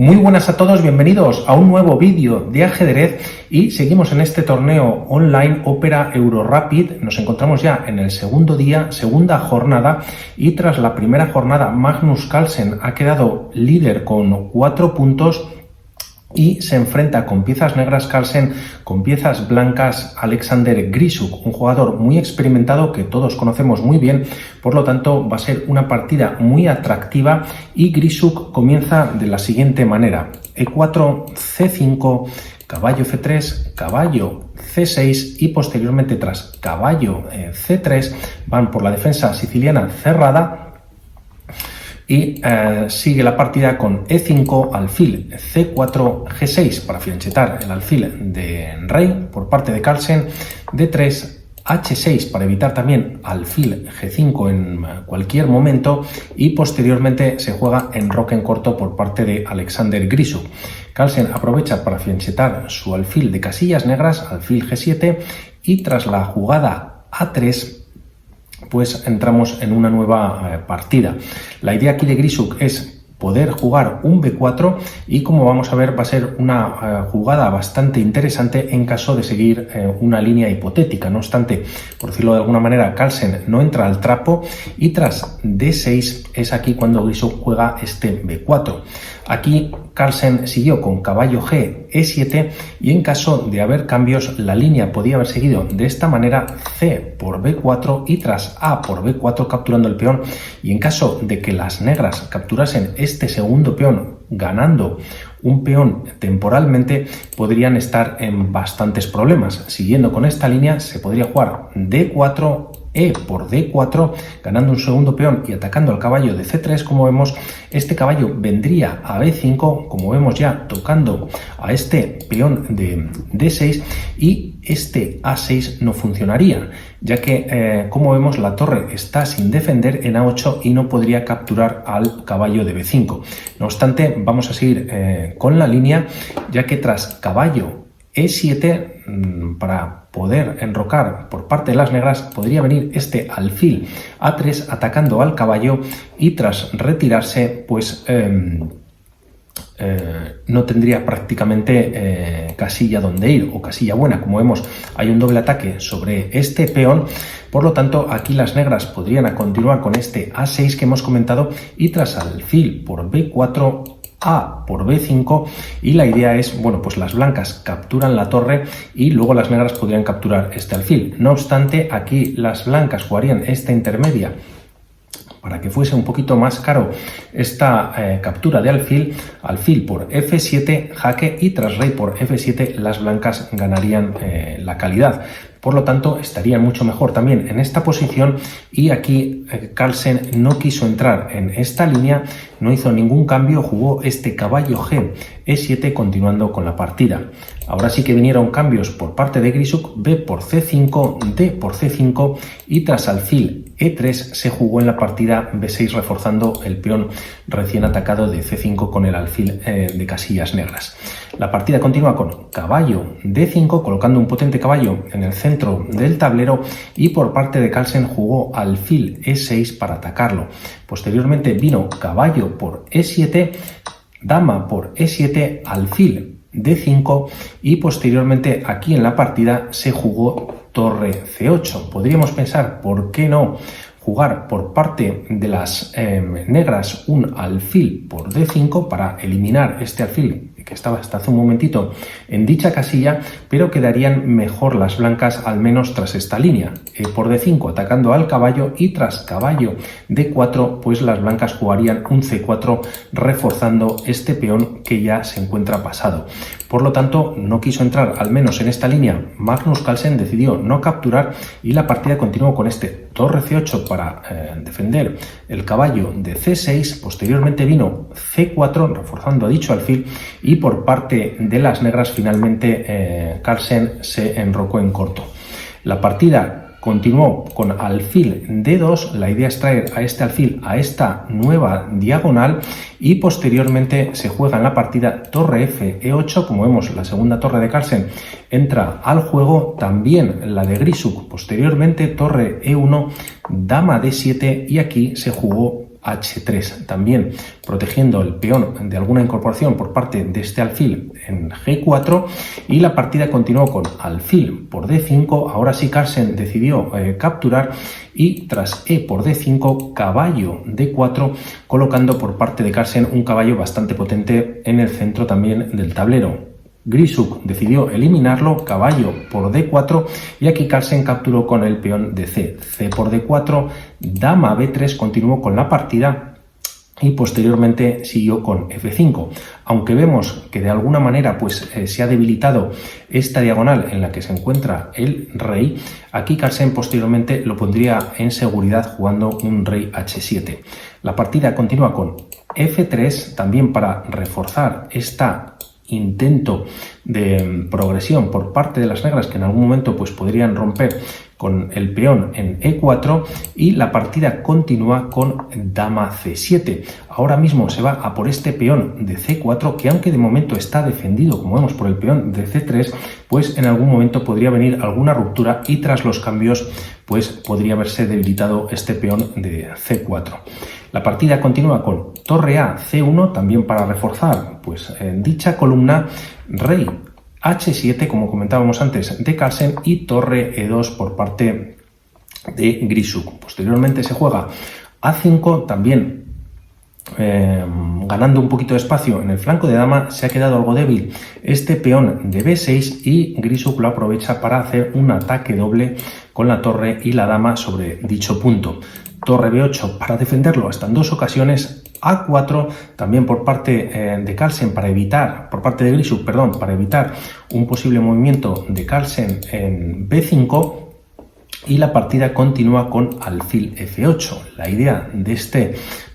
Muy buenas a todos, bienvenidos a un nuevo vídeo de ajedrez y seguimos en este torneo online Opera Eurorapid. Nos encontramos ya en el segundo día, segunda jornada, y tras la primera jornada Magnus Carlsen ha quedado líder con 4 puntos y se enfrenta con piezas negras Carlsen, con piezas blancas Alexander Grisuk, un jugador muy experimentado que todos conocemos muy bien, por lo tanto va a ser una partida muy atractiva y Grisuk comienza de la siguiente manera: E4, C5, caballo F3, caballo C6 y posteriormente tras caballo C3 van por la defensa siciliana cerrada. Y sigue la partida con E5, alfil C4, G6 para fianchetar el alfil de rey por parte de Carlsen, D3, H6 para evitar también alfil G5 en cualquier momento, y posteriormente se juega enroque en corto por parte de Alexander Grisuk. Carlsen aprovecha para fianchetar su alfil de casillas negras, alfil G7, y tras la jugada A3 pues entramos en una nueva partida. La idea aquí de Grisuk es poder jugar un B4 y, como vamos a ver, va a ser una jugada bastante interesante en caso de seguir una línea hipotética. No obstante, por decirlo de alguna manera, Carlsen no entra al trapo y tras D6 es aquí cuando Grisuk juega este B4. Aquí Carlsen siguió con caballo G, E7, y en caso de haber cambios la línea podía haber seguido de esta manera: C por B4 y tras A por B4 capturando el peón, y en caso de que las negras capturasen este segundo peón ganando un peón temporalmente podrían estar en bastantes problemas. Siguiendo con esta línea se podría jugar D4, E por D4 ganando un segundo peón y atacando al caballo de C3. Como vemos, este caballo vendría a B5, como vemos ya tocando a este peón de D6, y este A6 no funcionaría, ya que como vemos la torre está sin defender en A8 y no podría capturar al caballo de B5. No obstante, vamos a seguir con la línea, ya que tras caballo E7, para poder enrocar por parte de las negras, podría venir este alfil A3 atacando al caballo, y tras retirarse pues no tendría prácticamente casilla donde ir o casilla buena. Como vemos, hay un doble ataque sobre este peón, por lo tanto aquí las negras podrían continuar con este A6 que hemos comentado, y tras alfil por B4, A por B5, y la idea es, bueno, pues las blancas capturan la torre y luego las negras podrían capturar este alfil. No obstante, aquí las blancas jugarían esta intermedia para que fuese un poquito más caro esta captura de alfil por F7, jaque, y tras rey por F7 las blancas ganarían la calidad. Por lo tanto, estarían mucho mejor también en esta posición, y aquí Carlsen no quiso entrar en esta línea, no hizo ningún cambio, jugó este caballo G, E7 continuando con la partida. Ahora sí que vinieron cambios por parte de Grisuk: B por C5, D por C5, y tras alfil E3 se jugó en la partida B6 reforzando el peón recién atacado de C5 con el alfil de casillas negras. La partida continúa con caballo D5, colocando un potente caballo en el centro del tablero, y por parte de Carlsen jugó alfil E6 para atacarlo. Posteriormente vino caballo por E7, dama por E7, alfil D5, y posteriormente aquí en la partida se jugó torre C8. Podríamos pensar, ¿por qué no jugar por parte de las negras un alfil por D5 para eliminar este alfil que estaba hasta hace un momentito en dicha casilla? Pero quedarían mejor las blancas, al menos tras esta línea: E por D5 atacando al caballo, y tras caballo D4 pues las blancas jugarían un C4 reforzando este peón que ya se encuentra pasado. Por lo tanto, no quiso entrar, al menos en esta línea, Magnus Carlsen decidió no capturar, y la partida continuó con este torre C8 para defender el caballo de C6. Posteriormente vino C4 reforzando a dicho alfil, y por parte de las negras finalmente Carlsen se enrocó en corto. La partida continuó con alfil D2, la idea es traer a este alfil a esta nueva diagonal, y posteriormente se juega en la partida torre F, E8, como vemos la segunda torre de Carlsen entra al juego, también la de Grisuk, posteriormente torre E1, dama D7, y aquí se jugó H3, también protegiendo el peón de alguna incorporación por parte de este alfil en G4, y la partida continuó con alfil por D5. Ahora sí Carlsen decidió capturar, y tras E por D5, caballo D4, colocando por parte de Carlsen un caballo bastante potente en el centro también del tablero. Grisuk decidió eliminarlo, caballo por D4, y aquí Carlsen capturó con el peón de C. C por D4, dama B3, continuó con la partida y posteriormente siguió con F5. Aunque vemos que de alguna manera pues se ha debilitado esta diagonal en la que se encuentra el rey, aquí Carlsen posteriormente lo pondría en seguridad jugando un rey H7. La partida continúa con F3, también para reforzar esta intento de progresión por parte de las negras, que en algún momento pues podrían romper con el peón en E4, y la partida continúa con dama C7. Ahora mismo se va a por este peón de C4, que aunque de momento está defendido, como vemos, por el peón de C3, pues en algún momento podría venir alguna ruptura, y tras los cambios pues podría haberse debilitado este peón de C4. La partida continúa con torre A, C1, también para reforzar pues en dicha columna, rey H7, como comentábamos antes, de Carlsen, y torre E2 por parte de Grisuk. Posteriormente se juega A5, también ganando un poquito de espacio en el flanco de dama. Se ha quedado algo débil este peón de B6, y Grisuk lo aprovecha para hacer un ataque doble con la torre y la dama sobre dicho punto. Torre B8 para defenderlo hasta en dos ocasiones. A4 también por parte de Carlsen para evitar, por parte de Grisuk, perdón, para evitar un posible movimiento de Carlsen en B5, y la partida continúa con alfil F8. La idea de esta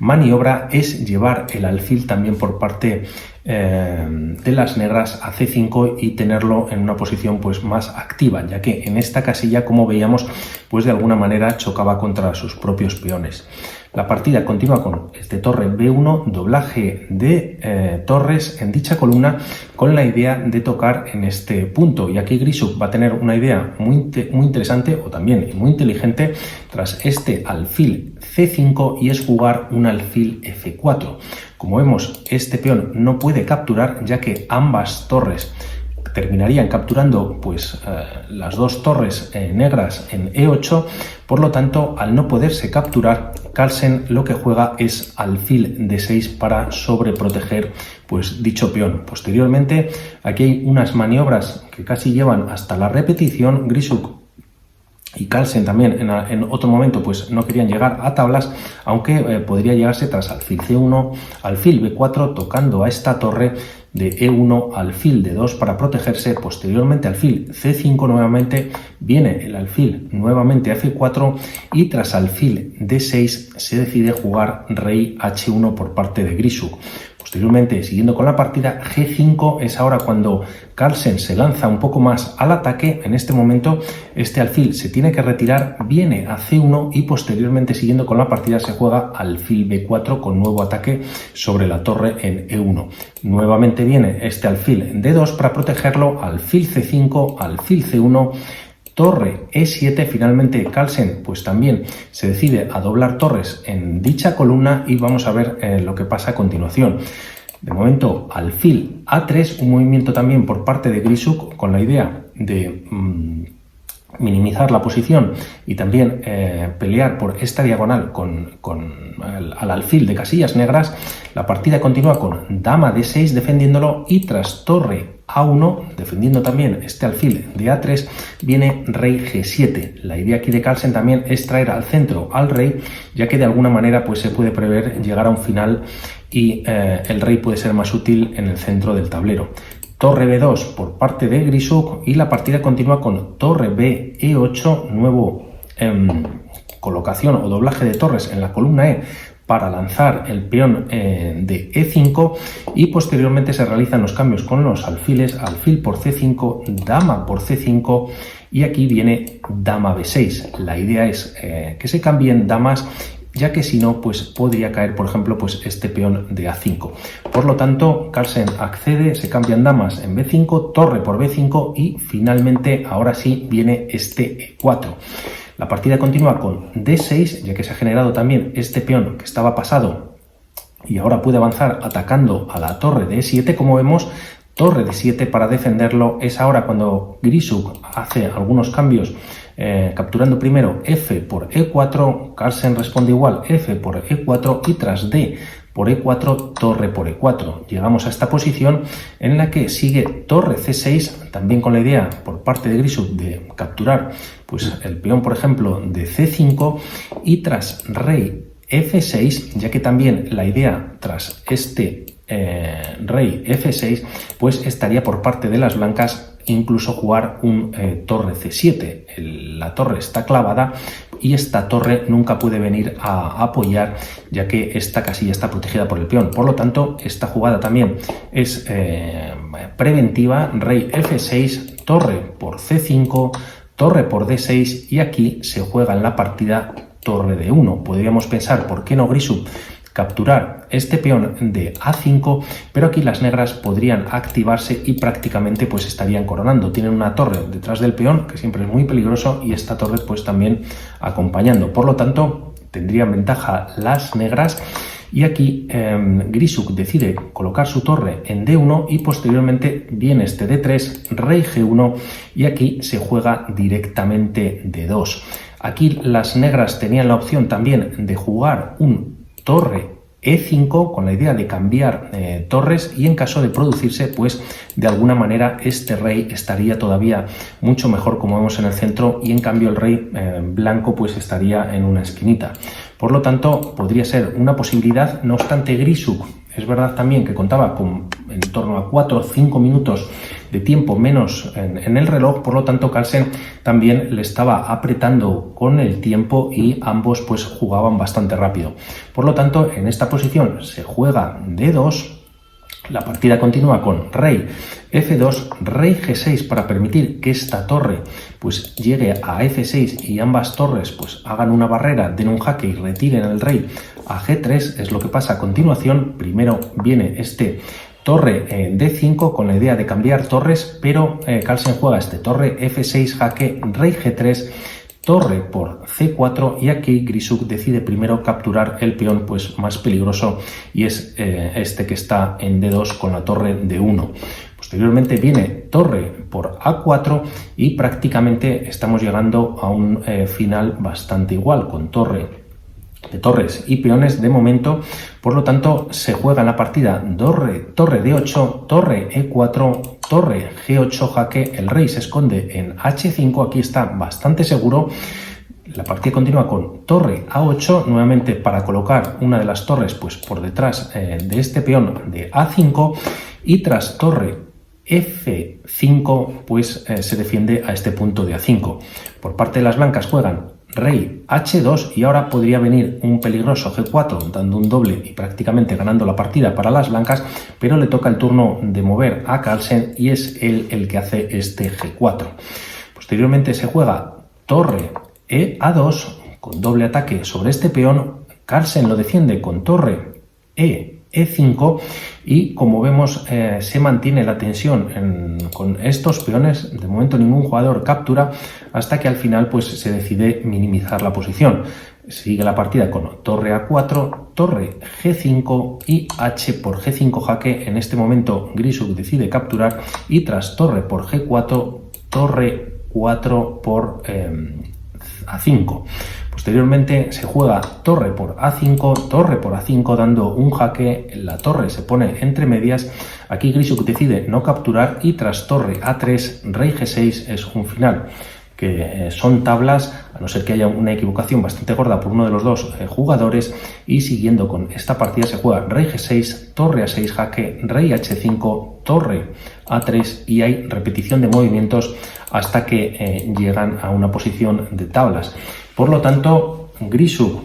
maniobra es llevar el alfil también por parte de las negras a C5 y tenerlo en una posición pues más activa, ya que en esta casilla, como veíamos, pues de alguna manera chocaba contra sus propios peones. La partida continúa con este torre B1, doblaje de torres en dicha columna, con la idea de tocar en este punto. Y aquí Grisuk va a tener una idea muy interesante, o también muy inteligente, tras este alfil C5, y es jugar un alfil F4. Como vemos, este peón no puede capturar, ya que ambas torres terminarían capturando pues las dos torres negras en E8. Por lo tanto, al no poderse capturar, Carlsen lo que juega es alfil D6 para sobreproteger pues dicho peón. Posteriormente, aquí hay unas maniobras que casi llevan hasta la repetición. Grisuk y Carlsen también en otro momento pues no querían llegar a tablas, aunque podría llegarse tras alfil C1, alfil B4, tocando a esta torre de E1, alfil D2 para protegerse. Posteriormente alfil C5 nuevamente, viene el alfil nuevamente a F4, y tras alfil D6 se decide jugar rey H1 por parte de Grisuk. Posteriormente, siguiendo con la partida, G5 es ahora cuando Carlsen se lanza un poco más al ataque. En este momento este alfil se tiene que retirar, viene a C1, y posteriormente, siguiendo con la partida, se juega alfil B4 con nuevo ataque sobre la torre en E1. Nuevamente viene este alfil D2 para protegerlo, alfil C5, alfil C1, torre E7. Finalmente Carlsen pues también se decide a doblar torres en dicha columna, y vamos a ver lo que pasa a continuación. De momento alfil A3, un movimiento también por parte de Grisuk con la idea de minimizar la posición y también pelear por esta diagonal al alfil de casillas negras. La partida continúa con dama D6 defendiéndolo, y tras torre A1, defendiendo también este alfil de A3, viene rey G7. La idea aquí de Carlsen también es traer al centro al rey, ya que de alguna manera pues se puede prever llegar a un final, y el rey puede ser más útil en el centro del tablero. Torre B2 por parte de Grisuk, y la partida continúa con torre B, E8, nuevo colocación o doblaje de torres en la columna E para lanzar el peón de E5, y posteriormente se realizan los cambios con los alfiles, alfil por C5, dama por C5, y aquí viene dama B6. La idea es que se cambien damas, ya que si no, pues podría caer, por ejemplo, pues este peón de A5. Por lo tanto, Carlsen accede, se cambian damas en B5, torre por B5, y finalmente, ahora sí, viene este E4. La partida continúa con D6, ya que se ha generado también este peón que estaba pasado y ahora puede avanzar atacando a la torre de E7, como vemos. Torre de 7 para defenderlo. Es ahora cuando Grisuk hace algunos cambios, capturando primero F por E4, Carlsen responde igual, F por E4 y tras D por E4, torre por E4. Llegamos a esta posición en la que sigue torre C6, también con la idea por parte de Grisuk de capturar pues, el peón, por ejemplo, de C5 y tras rey F6, ya que también la idea tras este rey F6 pues estaría por parte de las blancas incluso jugar un torre C7. La torre está clavada y esta torre nunca puede venir a apoyar, ya que esta casilla está protegida por el peón. Por lo tanto, esta jugada también es preventiva. Rey F6, torre por C5, torre por D6 y aquí se juega en la partida torre de 1. Podríamos pensar, ¿por qué no Grisuk capturar este peón de A5? Pero aquí las negras podrían activarse y prácticamente pues estarían coronando. Tienen una torre detrás del peón, que siempre es muy peligroso, y esta torre pues también acompañando. Por lo tanto, tendrían ventaja las negras. Y aquí Grisuk decide colocar su torre en D1 y posteriormente viene este D3, rey G1 y aquí se juega directamente D2. Aquí las negras tenían la opción también de jugar un torre E5 con la idea de cambiar torres y en caso de producirse pues de alguna manera este rey estaría todavía mucho mejor como vemos en el centro y en cambio el rey blanco pues estaría en una esquinita. Por lo tanto podría ser una posibilidad. No obstante, Grisuk es verdad también que contaba con en torno a 4 o 5 minutos de tiempo menos en el reloj, por lo tanto Carlsen también le estaba apretando con el tiempo y ambos pues jugaban bastante rápido. Por lo tanto, en esta posición se juega D2, la partida continúa con rey F2, rey G6 para permitir que esta torre pues llegue a F6 y ambas torres pues hagan una barrera, den un jaque y retiren el rey a G3. Es lo que pasa a continuación. Primero viene este torre D5 con la idea de cambiar torres, pero Carlsen juega este torre F6, jaque, rey G3, torre por C4 y aquí Grisuk decide primero capturar el peón pues más peligroso y es este que está en D2 con la torre D1. Posteriormente viene torre por A4 y prácticamente estamos llegando a un final bastante igual con torre de torres y peones de momento. Por lo tanto se juega en la partida torre D8, torre E4, torre G8 jaque, el rey se esconde en H5, aquí está bastante seguro. La partida continúa con torre A8 nuevamente para colocar una de las torres pues por detrás de este peón de A5 y tras torre F5 pues se defiende a este punto de A5. Por parte de las blancas juegan rey H2 y ahora podría venir un peligroso G4 dando un doble y prácticamente ganando la partida para las blancas, pero le toca el turno de mover a Carlsen y es él el que hace este G4. Posteriormente se juega torre E2 con doble ataque sobre este peón. Carlsen lo defiende con torre E5 y como vemos se mantiene la tensión con estos peones. De momento ningún jugador captura hasta que al final pues se decide minimizar la posición. Sigue la partida con torre A4, torre G5 y H por G5 jaque. En este momento Grisuk decide capturar y tras torre por G4, torre 4 por A5. Posteriormente se juega torre por A5, torre por A5 dando un jaque, la torre se pone entre medias, aquí Grisuk decide no capturar y tras torre A3, rey G6 es un final, que son tablas, a no ser que haya una equivocación bastante gorda por uno de los dos jugadores, y siguiendo con esta partida se juega rey G6, torre A6 jaque, rey H5, torre A3 y hay repetición de movimientos hasta que llegan a una posición de tablas. Por lo tanto, Grisuk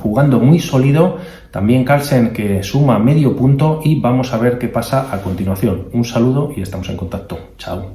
jugando muy sólido, también Carlsen que suma medio punto y vamos a ver qué pasa a continuación. Un saludo y estamos en contacto. Chao.